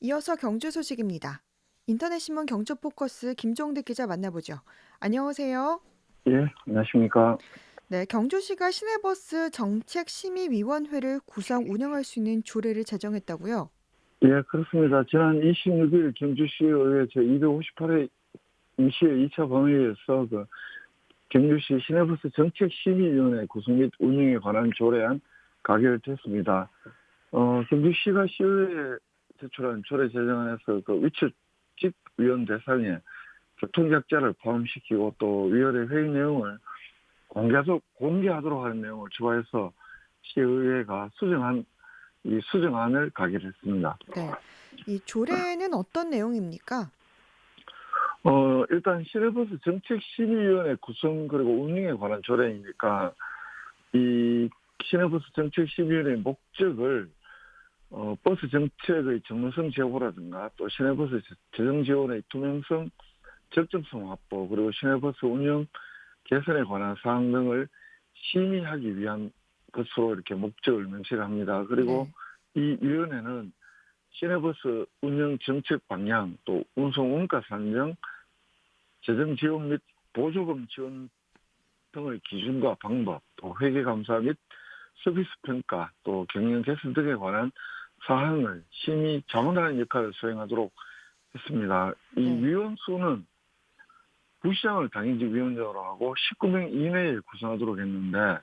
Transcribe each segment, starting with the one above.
이어서 경주 소식입니다. 인터넷 신문 경주포커스 김종대 기자 만나보죠. 안녕하세요. 예, 안녕하십니까. 네, 경주시가 시내버스 정책심의위원회를 구성 운영할 수 있는 조례를 제정했다고요? 예, 그렇습니다. 지난 26일 경주시의회 제258회 임시회 2차 본회의에서 경주시 시내버스 정책심의위원회 구성 및 운영에 관한 조례안 가결됐습니다. 경주시가 시의회에 제출한 조례 제정안에서 위촉직 위원 대상에 교통약자를 포함시키고 또 위원회 회의 내용을 공개하도록 하는 내용을 추가해서 시의회가 이 수정안을 가결했습니다. 네. 이 조례는 어떤 내용입니까? 일단 시내버스 정책심의위원회 구성 그리고 운영에 관한 조례이니까 이 시내버스 정책심의위원회의 목적을 버스 정책의 전문성 제고라든가 또 시내버스 재정 지원의 투명성, 적정성 확보 그리고 시내버스 운영 개선에 관한 사항 등을 심의하기 위한 것으로 이렇게 목적을 명시합니다. 그리고 네. 이 위원회는 시내버스 운영 정책 방향, 또 운송 원가 산정, 재정 지원 및 보조금 지원 등의 기준과 방법, 또 회계 감사 및 서비스 평가, 또 경영 개선 등에 관한 사항을 심의 자문하는 역할을 수행하도록 했습니다. 이 네. 위원 수는 부시장을 당임직 위원장으로 하고 19명 이내에 구성하도록 했는데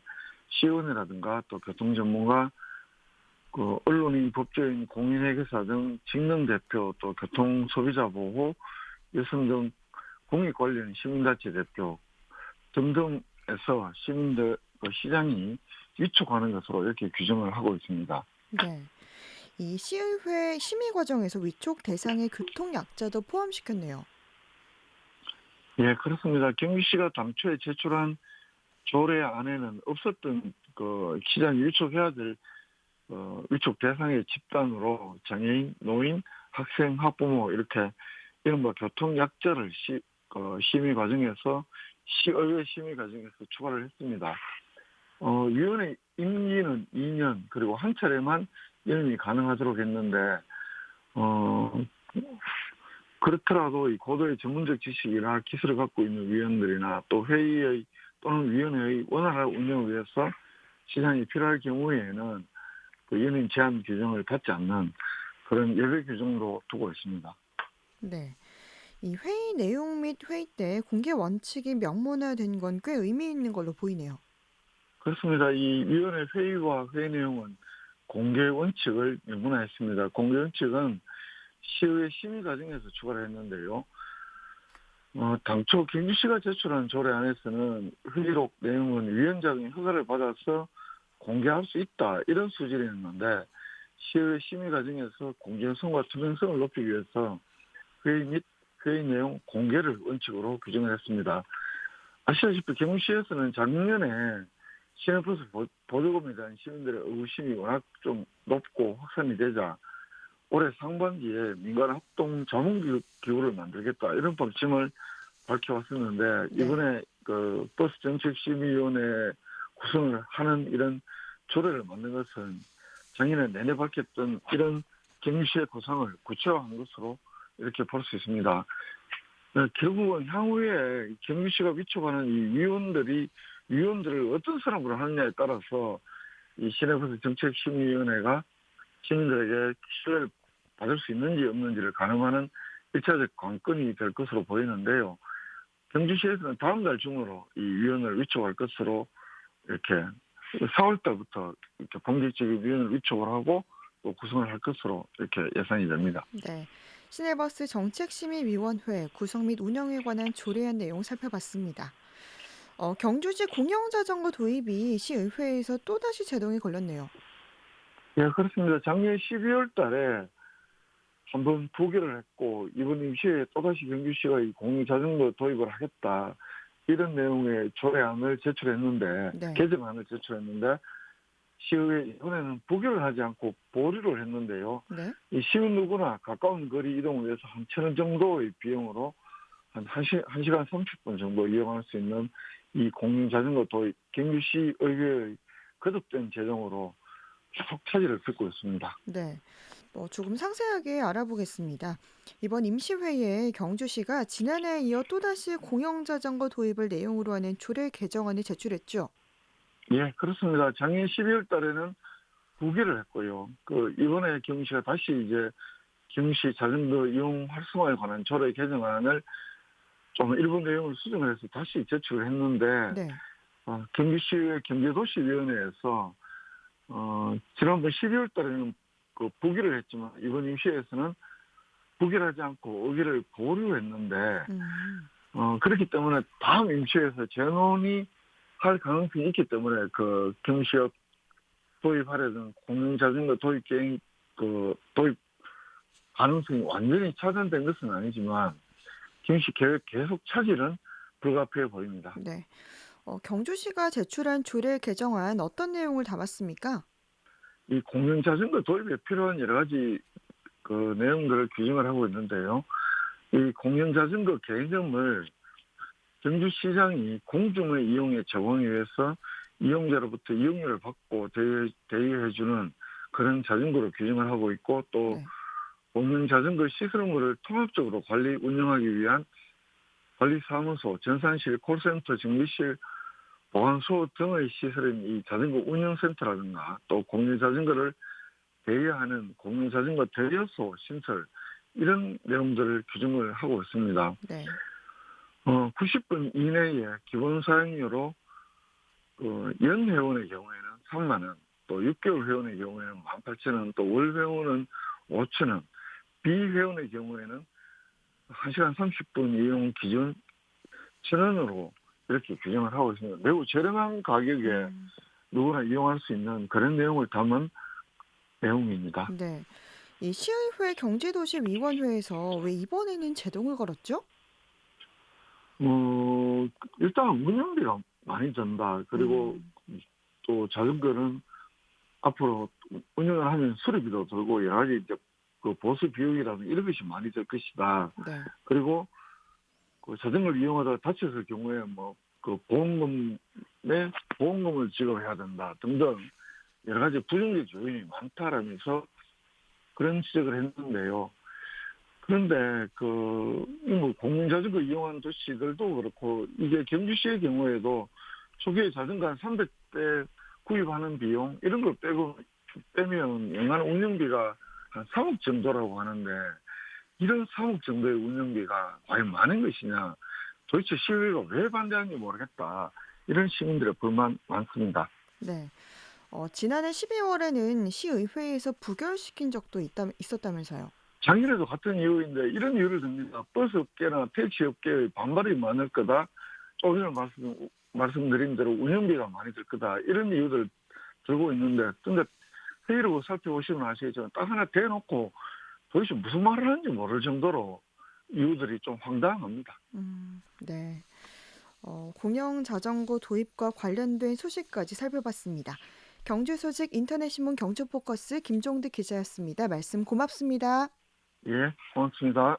시의원이라든가 또 교통 전문가, 언론인, 법조인, 공인회계사 등 직능 대표, 또 교통 소비자 보호, 여성 등 공익 관련 시민단체 대표 등등에서 시민들 시장이 위촉하는 것으로 이렇게 규정을 하고 있습니다. 네. 이 시의회 심의 과정에서 위촉 대상의 교통약자도 포함시켰네요. 예, 그렇습니다. 경기시가 당초에 제출한 조례 안에는 없었던 시장이 위촉해야 될 위촉 대상의 집단으로 장애인, 노인, 학생, 학부모 이렇게 이른바 교통약자를 심의 과정에서 시의회 심의 과정에서 추가를 했습니다. 위원회 임기는 2년 그리고 한 차례만 연임이 가능하도록 했는데 그렇더라도 이 고도의 전문적 지식이나 기술을 갖고 있는 위원들이나 또 회의의 또는 위원회의 원활한 운영을 위해서 시장이 필요할 경우에는 연임 제한 규정을 받지 않는 그런 예외 규정으로 두고 있습니다. 네. 이 회의 내용 및 회의 때 공개 원칙이 명문화된 건 꽤 의미 있는 걸로 보이네요. 그렇습니다. 이 위원회 회의와 회의 내용은 공개 원칙을 명문화했습니다. 공개 원칙은 시의회 심의 과정에서 추가를 했는데요. 당초 경주시가 제출한 조례안에서는 회의록 내용은 위원장의 허가를 받아서 공개할 수 있다 이런 수준이었는데 시의회 심의 과정에서 공개성과 투명성을 높이기 위해서 회의 및 회의 내용 공개를 원칙으로 규정을 했습니다. 아시다시피 경주시에서는 작년에 시내버스 보조금에 대한 시민들의 의구심이 워낙 좀 높고 확산이 되자 올해 상반기에 민간 합동 자문기구를 만들겠다 이런 방침을 밝혀왔었는데 네. 이번에 버스 정책심의위원회 구성을 하는 이런 조례를 만든 것은 작년에 내내 밝혔던 이런 경주시의 구상을 구체화한 것으로 이렇게 볼 수 있습니다. 결국은 향후에 경주시가 위촉하는 이 위원들을 어떤 사람으로 하느냐에 따라서 이 시내버스 정책심의위원회가 시민들에게 신뢰를 받을 수 있는지 없는지를 가늠하는 일차적 관건이 될 것으로 보이는데요. 경주시에서는 다음 달 중으로 이 위원을 위촉할 것으로 이렇게 4월 달부터 이렇게 본격적인 위원을 위촉을 하고 또 구성을 할 것으로 이렇게 예상이 됩니다. 네. 시내버스 정책심의위원회 구성 및 운영에 관한 조례안 내용 살펴봤습니다. 경주시 공영자전거 도입이 시의회에서 또다시 제동이 걸렸네요. 예, 그렇습니다. 작년 12월 달에 한번 부결을 했고 이번 임시회에 또다시 경주시가 이 공유자전거 도입을 하겠다 이런 내용의 조례안을 제출했는데 네. 개정안을 제출했는데 시의회 이번에는 부결을 하지 않고 보류를 했는데요. 네. 이 시민 누구나 가까운 거리 이동을 위해서 한 1,000원 정도의 비용으로 한 1시간 30분 정도 이용할 수 있는 이 공유자전거 도입 경주시 의회의 거듭된 재정으로 계속 차질을 빚고 있습니다. 네. 조금 상세하게 알아보겠습니다. 이번 임시회의에 경주시가 지난해에 이어 또다시 공영자전거 도입을 내용으로 하는 조례 개정안을 제출했죠. 예, 그렇습니다. 작년 12월 달에는 부기를 했고요. 이번에 경시가 다시 이제 경시 자전거 이용 활성화에 관한 조례 개정안을 좀 일부 내용을 수정을 해서 다시 제출을 했는데, 네. 경기시의 경제도시위원회에서 지난번 12월 달에는 부기를 했지만 이번 임시회에서는 부기를 하지 않고 의결을 보류했는데, 음, 그렇기 때문에 다음 임시회에서 재논의 할 가능성이 있기 때문에 경시역 도입하려던 공영자전거 도입 계획 도입 가능성이 완전히 차단된 것은 아니지만 경시 계획 계속 차질은 불가피해 보입니다. 네. 경주시가 제출한 조례 개정안 어떤 내용을 담았습니까? 이 공영자전거 도입에 필요한 여러 가지 내용들을 규정을 하고 있는데요. 이 공영자전거 개념을 경주시장이 공중의 이용에 적응하기 위해서 이용자로부터 이용료를 받고 대여해주는 그런 자전거로 규정을 하고 있고, 또 네. 공영자전거 시설물을 통합적으로 관리 운영하기 위한 관리사무소, 전산실, 콜센터, 정비실, 보관소 등의 시설인 이 자전거 운영센터라든가, 또 공유자전거를 대여하는 공유자전거 대여소 신설, 이런 내용들을 규정을 하고 있습니다. 네. 90분 이내에 기본 사용료로 연 회원의 경우에는 3만 원, 또 6개월 회원의 경우에는 18,000원, 또 월 회원은 5,000원, 비회원의 경우에는 1시간 30분 이용 기준 1,000원으로 이렇게 규정을 하고 있습니다. 매우 저렴한 가격에 음, 누구나 이용할 수 있는 그런 내용을 담은 내용입니다. 네. 이 시의회 경제도시위원회에서 왜 이번에는 제동을 걸었죠? 일단 운영비가 많이 든다. 그리고 음, 또 자전거는 앞으로 운영을 하면 수리비도 들고 여러 가지 이제 보수 비용이라든 이런 것이 많이 들 것이다. 네. 그리고 자전거를 이용하다가 다쳤을 경우에 보험금을 지급해야 된다 등등 여러 가지 부정적 요인이 많다라면서 그런 지적을 했는데요. 그런데 이뭐 공공자전거 이용하는 도시들도 그렇고, 이게 경주시의 경우에도 초기에 자전거 한 300대 구입하는 비용 이런 걸 빼면 연간 운영비가 한 3억 정도라고 하는데, 이런 3억 정도의 운영비가 과연 많은 것이냐, 도대체 시의회가 왜 반대하는지 모르겠다, 이런 시민들의 불만 많습니다. 네. 지난해 12월에는 시의회에서 부결시킨 적도 있었다면서요. 작년에도 같은 이유인데 이런 이유를 듭니다. 버스업계나 택시업계의 반발이 많을 거다. 조금 전에 말씀드린 대로 운영비가 많이 들 거다. 이런 이유들 들고 있는데, 근데 회의를 살펴보시면 아시겠지만 딱 하나 대놓고 도대체 무슨 말을 하는지 모를 정도로 이유들이 좀 황당합니다. 네. 공영 자전거 도입과 관련된 소식까지 살펴봤습니다. 경주 소식 인터넷신문 경주포커스 김종득 기자였습니다. 말씀 고맙습니다. 예, 고맙습니다.